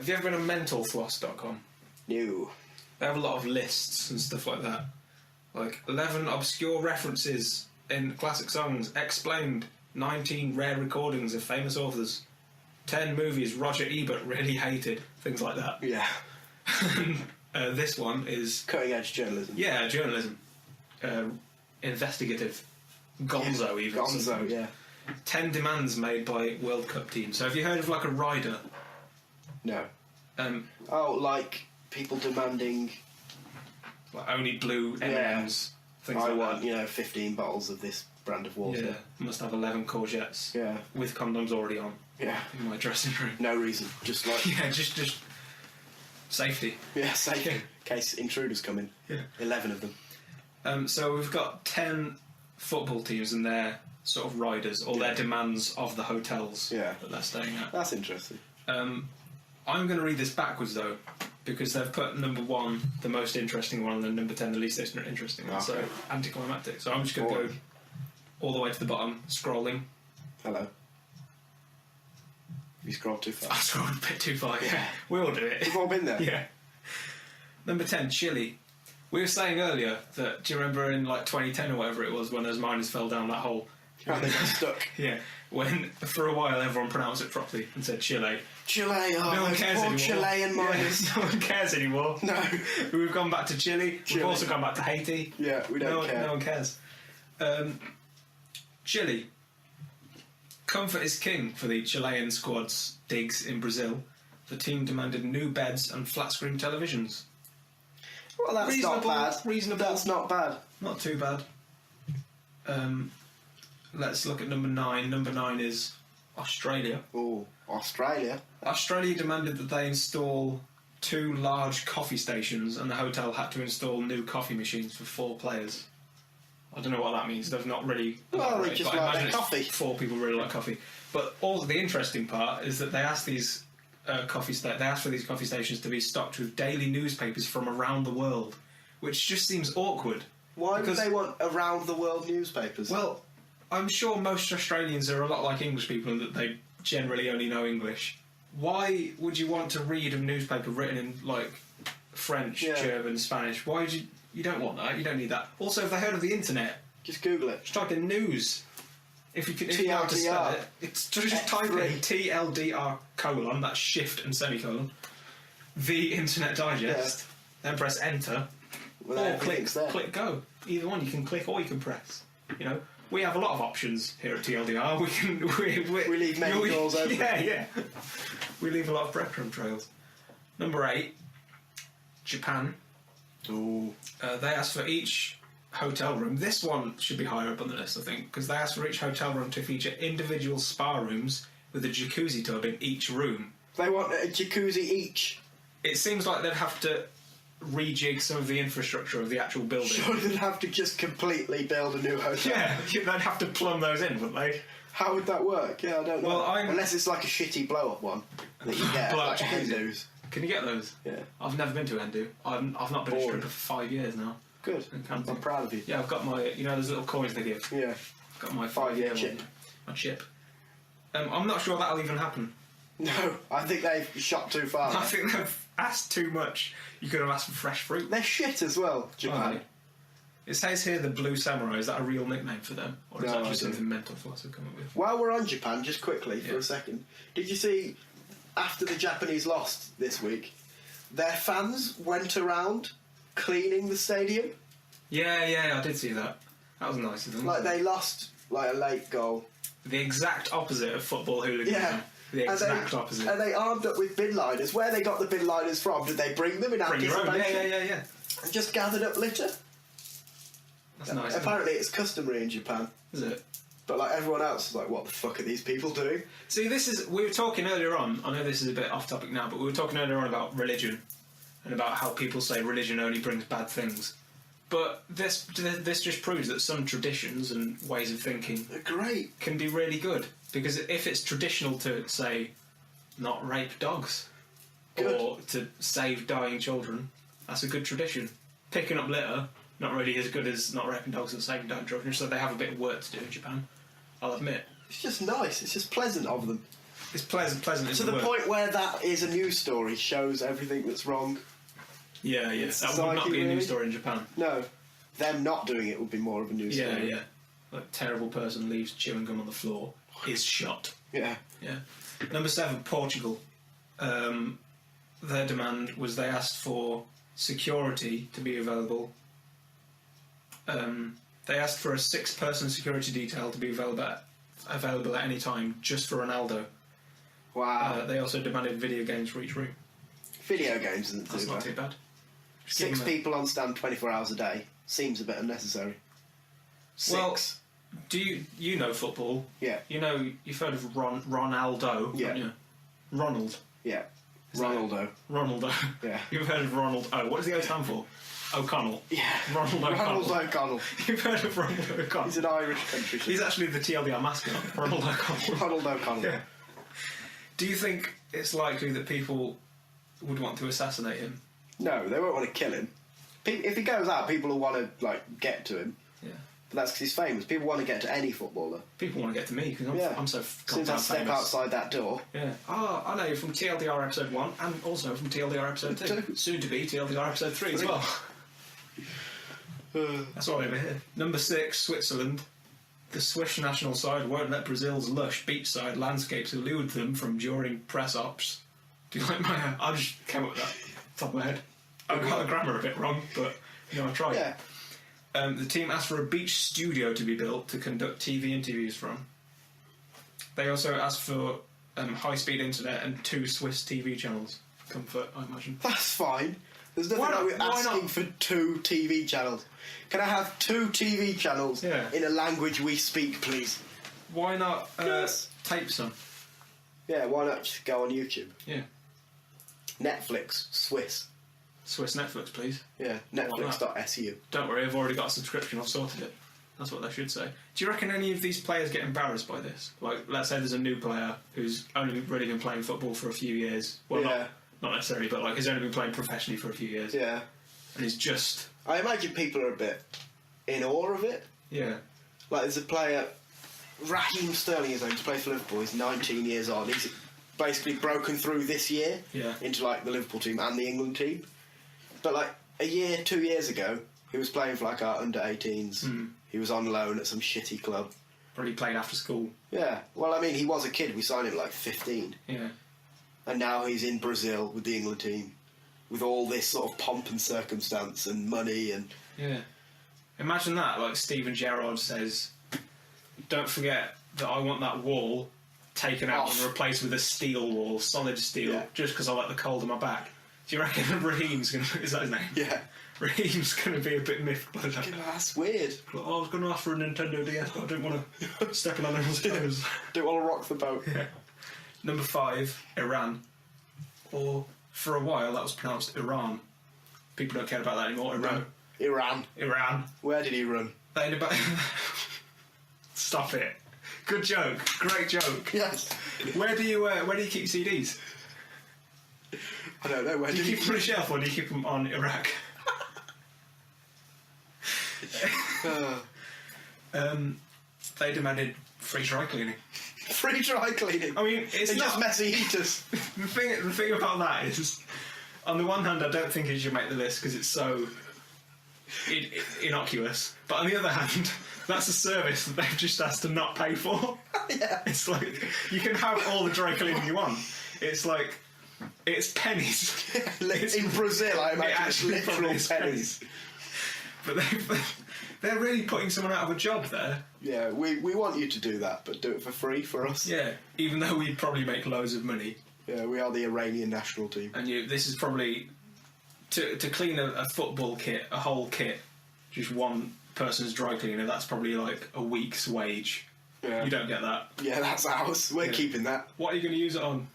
Have you ever been on mentalfloss.com? No. They have a lot of lists and stuff like that. Like 11 obscure references in classic songs, explained 19 rare recordings of famous authors, 10 movies Roger Ebert really hated, things like that. Yeah. This one is... Cutting edge journalism. Yeah, journalism. Investigative. Gonzo, yeah. even. Gonzo, yeah. 10 demands made by World Cup teams. So have you heard of like a rider? No. Oh, like people demanding... Like only blue M&Ms, things I like want, that. 15 bottles of this brand of water. Yeah, must have 11 courgettes. Yeah. With condoms already on. Yeah. In my dressing room. No reason, just like... Yeah, just safety. Yeah, safety. In case intruders come in. Yeah. 11 of them. So we've got 10 football teams and their sort of riders, or their demands of the hotels that they're staying at. That's interesting. I'm going to read this backwards though, because they've put number 1 the most interesting one and then number 10 the least interesting one. Okay. So anticlimactic. So I'm just going to go all the way to the bottom, scrolling. Hello. You scrolled too far. I scrolled a bit too far, yeah. We all do it. We've all been there. Yeah. Number 10, Chile. We were saying earlier that, do you remember in like 2010 or whatever it was when those miners fell down that hole? And they got stuck. Yeah. When for a while everyone pronounced it properly and said Chile. Chile, oh, no one cares anymore. Chilean miners. Yeah, no one cares anymore. No. We've gone back to Chile. We've also gone back to Haiti. Yeah, we don't care. No one cares. Chile. Comfort is king for the Chilean squad's digs in Brazil. The team demanded new beds and flat-screen televisions. Well, that's not bad. Reasonable. That's not bad. Not too bad. Let's look at number 9. Number 9 is Australia. Oh, Australia. Australia demanded that they install 2 large coffee stations, and the hotel had to install new coffee machines for 4 players. I don't know what that means. They've not really... Well, they just like their coffee. 4 people really like coffee. But also the interesting part is that they asked these they asked for these coffee stations to be stocked with daily newspapers from around the world, which just seems awkward. Why would they want around the world newspapers? Well, I'm sure most Australians are a lot like English people in that they generally only know English. Why would you want to read a newspaper written in like French, German, Spanish? Why would you? You don't want that. You don't need that. Also, if they heard of the internet, just Google it. Just type in news. If you can, if TLDR. you know how to spell it, it's just type in TLDR : that's shift and semicolon. The Internet Digest. Then press enter. Or click go. Either one you can click or you can press. We have a lot of options here at TLDR. We leave many doors open. Yeah. We leave a lot of breadcrumb trails. Number 8, Japan. Ooh. They asked for each hotel room. This one should be higher up on the list, I think, because they asked for each hotel room to feature individual spa rooms with a jacuzzi tub in each room. They want a jacuzzi each. It seems like they'd have to rejig some of the infrastructure of the actual building. Sure, they'd have to just completely build a new hotel. Yeah, they'd have to plumb those in, wouldn't they? How would that work? Yeah, I don't know. Well, unless it's like a shitty blow-up one that you get, like Hindus. Can you get those? Yeah. I've never been to a Hindu. I've not been a stripper for 5 years now. Good. I'm proud of you. Yeah, I've got my, those little coins they give. Yeah. I've got my 5-year chip. My chip. I'm not sure that'll even happen. No, I think they've shot too far. I think they've asked too much. You could have asked for fresh fruit. They're shit as well, Japan. Right. It says here the Blue Samurai. Is that a real nickname for them? Or is that just something mental Floss have come up with? While we're on Japan, just quickly, for a second, did you see, after the Japanese lost this week, their fans went around cleaning the stadium? Yeah, I did see that. That was nice of them. Like, they lost, a late goal. The exact opposite of football hooliganism. Yeah. The exact opposite. And they armed up with bin liners. Where they got the bin liners from? Did they bring them in anticipation? Yeah. And just gathered up litter? That's nice. Apparently it's customary in Japan. Is it? But everyone else is like, what the fuck are these people doing? See, we were talking earlier on, I know this is a bit off topic now, but we were talking earlier on about religion and about how people say religion only brings bad things. But this just proves that some traditions and ways of thinking can be really good. Because if it's traditional to, say, not rape dogs or to save dying children, that's a good tradition. Picking up litter, not really as good as not raping dogs and saving dying children, so they have a bit of work to do in Japan, I'll admit. It's just nice, it's just pleasant of them. It's pleasant. To the point where that is a news story, shows everything that's wrong. Yeah. That Society, would not be a really? news story in Japan. No, them not doing it would be more of a news story. Yeah. Like, terrible person leaves chewing gum on the floor, is shot. Yeah. Number 7, Portugal. Their demand was they asked for security to be available. They asked for a 6-person security detail to be available at any time, just for Ronaldo. Wow. They also demanded video games for each room. Video games isn't That's not too bad. 6 people on stand 24 hours a day seems a bit unnecessary. 6. Well, do you know football? Yeah. You know, you've heard of Ronaldo, yeah. haven't you? Ronald. Yeah. Is Ronaldo. Ronaldo. Yeah. You've heard of Ronald O. What does the O stand for? O'Connell. Yeah. Ronald O'Connell. Ronald O'Connell. You've heard of Ronald O'Connell? He's an Irish country. He's actually the TLDR mascot, Ronald O'Connell. Ronald O'Connell. Yeah. Do you think it's likely that people would want to assassinate him? No, they won't want to kill him. If he goes out, people will want to get to him. Yeah. But that's because he's famous. People want to get to any footballer. People want to get to me because I'm so As soon as I goddamn step famous. outside that door. Yeah. Oh, I know you from TLDR episode 1 and also from TLDR episode 2. Soon to be TLDR episode 3 as well. That's all over here. Number 6, Switzerland. The Swiss national side won't let Brazil's lush beachside landscapes elude them from during press ops. Do you like my... I just came up with that top of my head. I got the grammar a bit wrong, but I tried. Yeah. The team asked for a beach studio to be built to conduct TV interviews from. They also asked for high-speed internet and 2 Swiss TV channels. Comfort, I imagine. That's fine. There's nothing wrong with why asking not? for 2 TV channels. Can I have 2 TV channels in a language we speak, please? Why not Yes. tape some? Yeah, why not just go on YouTube? Yeah. Netflix, Swiss. Swiss Netflix, please. Yeah, Netflix.su. Don't worry, I've already got a subscription, I've sorted it. That's what they should say. Do you reckon any of these players get embarrassed by this? Like, let's say there's a new player who's only really been playing football for a few years. Well, Yeah. not necessarily, but like, he's only been playing professionally for a few years. Yeah. And he's just... I imagine people are a bit in awe of it. Yeah. Like, there's a player, Raheem Sterling is going to play for Liverpool. He's 19 years old. He's basically broken through this year into, like, the Liverpool team and the England team. But, like, 2 years ago, he was playing for, like, our under-18s. He was on loan at some shitty club. Probably played after school. Yeah. Well, I mean, he was a kid. We signed him at, like, 15. Yeah. And now he's in Brazil with the England team. With all this sort of pomp and circumstance and money and... Yeah. Imagine that, like Steven Gerrard says, don't forget that I want that wall taken out and replaced with a steel wall, solid steel, just because I like the cold in my back. Do you reckon Raheem's going to... Is that his name? Yeah. Raheem's going to be a bit miffed by that. That's weird. Like, I was going to ask for a Nintendo DS, but I didn't want to step on anyone's toes. Don't want to rock the boat. Yeah. Number 5, Iran. Or, for a while, that was pronounced Iran. People don't care about that anymore. Iran. Iran. Where did he run? Stop it. Good joke. Great joke. Yes. Where do you keep CDs? I don't know. Where Do you keep them on a shelf or do you keep them on Iraq? They demanded free dry cleaning. Free dry cleaning. I mean, it's just not messy heaters. the thing about that is, on the one hand, I don't think it should make the list because it's so innocuous. But on the other hand, that's a service that they've just asked to not pay for. Yeah. It's like you can have all the dry cleaning you want. It's like it's pennies. In Brazil, I imagine It actually it's probably literal is pennies. But they're really putting someone out of a job there. Yeah, we want you to do that, but do it for free for us. Yeah, even though we'd probably make loads of money. Yeah, we are the Iranian national team. And this is probably to clean a football kit, a whole kit, just one person's dry cleaner. That's probably like a week's wage. Yeah. You don't get that. Yeah, that's ours. We're keeping that. What are you going to use it on?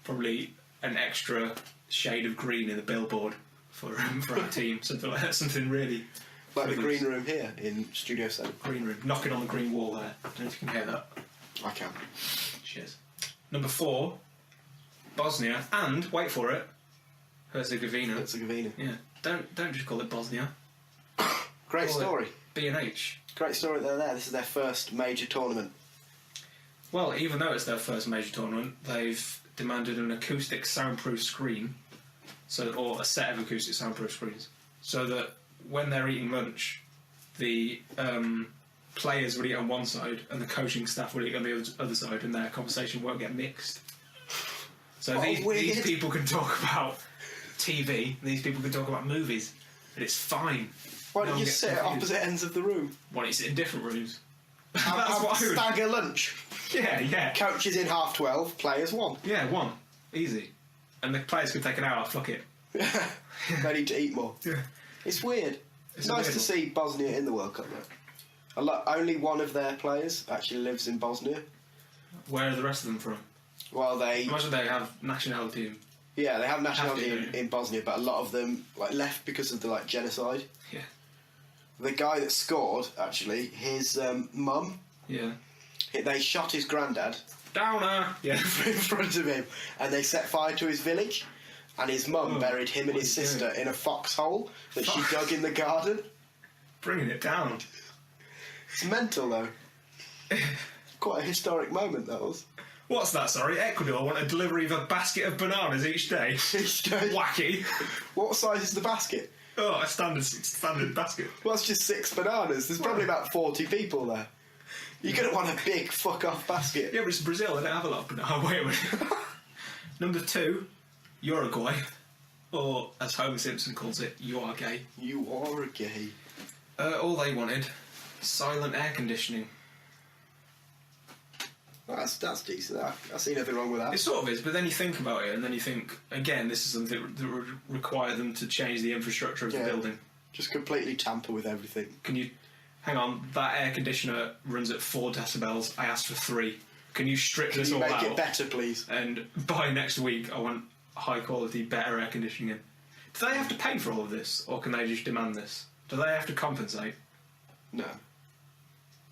Probably an extra shade of green in the billboard for our team. Something like that. Something really. Like the green room here in Studio 7. Green room. Knocking on the green wall there. I don't know if you can hear that. I can. Cheers. Number 4, Bosnia, and wait for it, Herzegovina. Herzegovina. Yeah. Don't just call it Bosnia. Great Call story. B&H. Great story that they're there. This is their first major tournament. Well, even though it's their first major tournament, they've demanded an acoustic soundproof screen, or a set of acoustic soundproof screens, so that when they're eating lunch, the players will eat on one side and the coaching staff will eat on the other side, and their conversation won't get mixed. So these people can talk about TV, these people can talk about movies, and it's fine. Why don't you sit at opposite ends of the room? Why don't you sit in different rooms? Have a stagger lunch. Yeah. Coaches in 12:30, players 1. Yeah, 1. Easy. And the players can take an hour, fuck it. They need to eat more. Yeah. It's weird. It's nice to see Bosnia in the World Cup, though. Only one of their players actually lives in Bosnia. Where are the rest of them from? Well, imagine they have nationality. Yeah, they have nationality in Bosnia, but a lot of them left because of the genocide. Yeah. The guy that scored, actually, his mum. Yeah. They shot his granddad. Downer. Yeah. In front of him, and they set fire to his village. And his mum buried him and his sister in a foxhole that she dug in the garden. Bringing it down. It's mental, though. Quite a historic moment, that was. What's that, sorry? Ecuador want a delivery of a basket of bananas each day? Each day? Wacky. What size is the basket? Oh, a standard basket. Well, that's just 6 bananas. There's probably about 40 people there. You're going to want a big fuck-off basket. Yeah, but it's Brazil. They don't have a lot of bananas. Oh, wait a minute. Number 2, Uruguay. Or, as Homer Simpson calls it, you are gay. You are gay. All they wanted, silent air conditioning. Well, that's decent. I see nothing wrong with that. It sort of is, but then you think about it, and then you think, again, this is something that would require them to change the infrastructure of the building. Just completely tamper with everything. Can you... Hang on, that air conditioner runs at 4 decibels. I asked for 3. Can you strip this all out? Can you make it better, please? And by next week, I want high-quality, better air conditioning in. Do they have to pay for all of this, or can they just demand this? Do they have to compensate? No.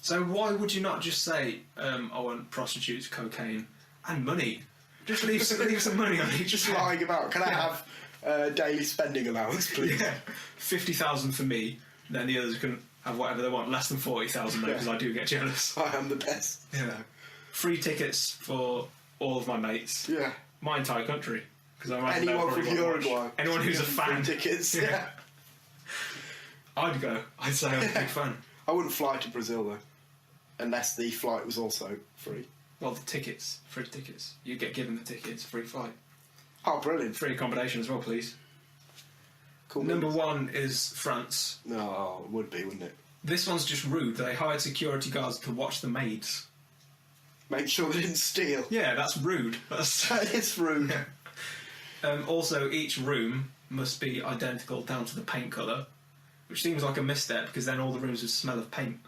So why would you not just say, I want prostitutes, cocaine, and money? Just leave some money on each. Just lying about. Can I have daily spending allowance, please? Yeah, 50,000 for me. Then the others can have whatever they want. Less than 40,000 though, because I do get jealous. I am the best. Yeah. Free tickets for all of my mates. Yeah. My entire country. Anyone from Uruguay. Anyone who's a fan. Free tickets. Yeah. I'd go. I'd say I'm a big fan. I wouldn't fly to Brazil though. Unless the flight was also free. Well, the tickets, free tickets. You get given the tickets, free flight. Oh, brilliant. Free accommodation as well, please. Cool. Number 1 is France. No, it would be, wouldn't it? This one's just rude. They hired security guards to watch the maids. Make sure they didn't steal. Yeah, that's rude. That is rude. Yeah. Also, each room must be identical down to the paint colour, which seems like a misstep because then all the rooms would smell of paint.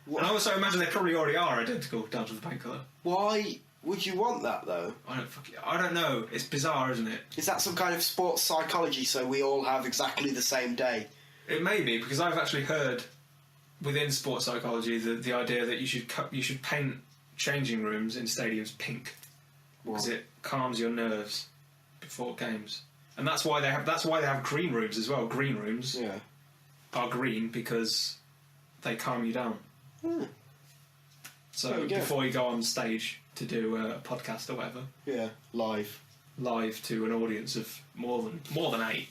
What? And I also imagine they probably already are identical down to the paint colour. Why would you want that though? I don't know. It's bizarre, isn't it? Is that some kind of sports psychology so we all have exactly the same day? It may be, because I've actually heard within sports psychology the idea that you should paint changing rooms in stadiums pink because it calms your nerves before games. And that's why they have green rooms as well. Green rooms are green because they calm you down. So before you go on stage to do a podcast or whatever, live to an audience of more than 8,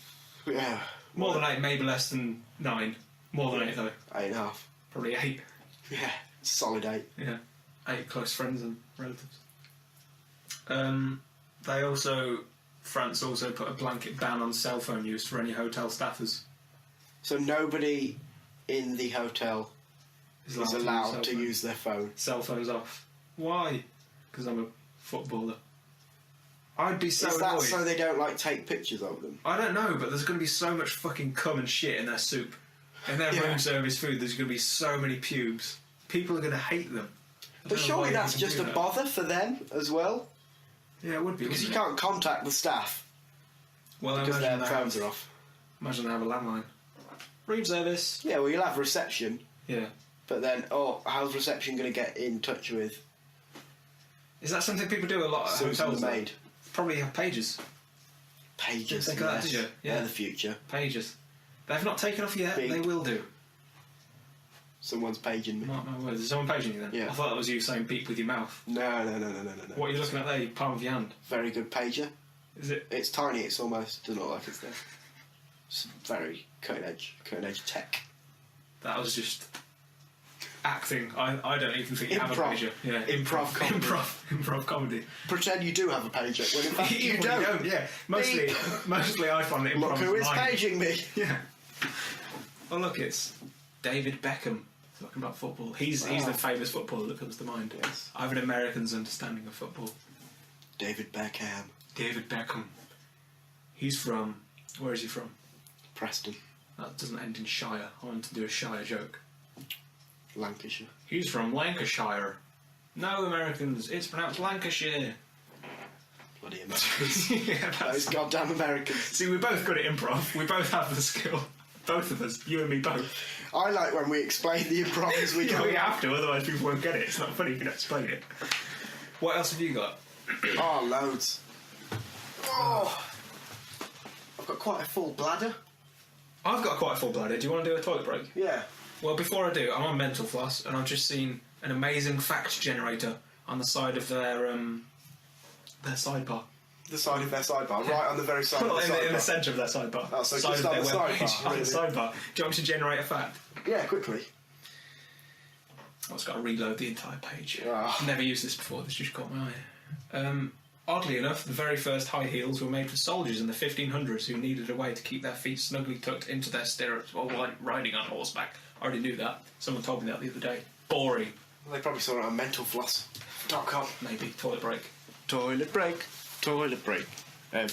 more than 8, maybe less than 9, more than 8 though, 8.5, probably 8, solid 8, 8 close friends and relatives. France also put a blanket ban on cell phone use for any hotel staffers. So nobody in the hotel is allowed to use their phone. Cell phones off. Why? Because I'm a footballer. I'd be so annoyed. Is that so they don't take pictures of them? I don't know, but there's going to be so much fucking cum and shit in their soup. In their room service food, there's going to be so many pubes. People are going to hate them. But surely that's just a bother for them as well. Yeah, it would be. Because you can't contact the staff. Well, because their phones are off. Imagine they have a landline. Room service. Yeah, well, you'll have reception. Yeah. But then, how's reception going to get in touch with? Is that something people do a lot at hotels? The maid. Probably have pages. Pages. Think of that, did you? Yeah. They're the future. Pages. They've not taken off yet. They will do. Someone's paging me. Mark my words. Is someone paging you then? Yeah. I thought that was you saying beep with your mouth. No. What are you looking at there? Your palm of your hand. Very good pager. Is it? It's tiny. It's almost doesn't look like it's there. It's very cutting edge tech. That was just acting. I don't even think you have a pager. Yeah. Improv comedy. Pretend you do have a pager when in fact you Well, don't. Yeah. Mostly I find that improv. Look who is mine. paging me. Yeah. Oh look, it's David Beckham talking about football. He's the famous footballer that comes to mind. Yes. I have an American's understanding of football. David Beckham. David Beckham. He's from... Where is he from? Preston. That doesn't end in Shire. I want to do a Shire joke. Lancashire. He's from Lancashire. No, Americans. It's pronounced Lancashire. Bloody Americans. Yeah, Those goddamn Americans. See, we're both good at improv. We both have the skill. Both of us. You and me both. I like when we explain the improv as we go. We have to, otherwise people won't get it. It's not funny if you don't explain it. What else have you got? Oh, loads. Oh, I've got quite a full bladder. I've got quite a full bladder. Do you want to do a toilet break? Yeah. Well, before I do, I'm on Mental Floss, and I've just seen an amazing fact generator on the side of their sidebar. The side of their sidebar, right on the very side Well, of the sidebar. in the centre of their sidebar. Oh, so side just of on their the webpage. sidebar, On really? the sidebar. Do you want me to generate a fact? Yeah, quickly. I've just got to reload the entire page. Ah. Never used this before, this just caught my eye. Oddly enough, the very first high heels were made for soldiers in the 1500s who needed a way to keep their feet snugly tucked into their stirrups while riding on horseback. I already knew that. Someone told me that the other day. Boring. Well, they probably saw it on mentalfloss.com. Maybe. Toilet break. Toilet break. Toilet break. Every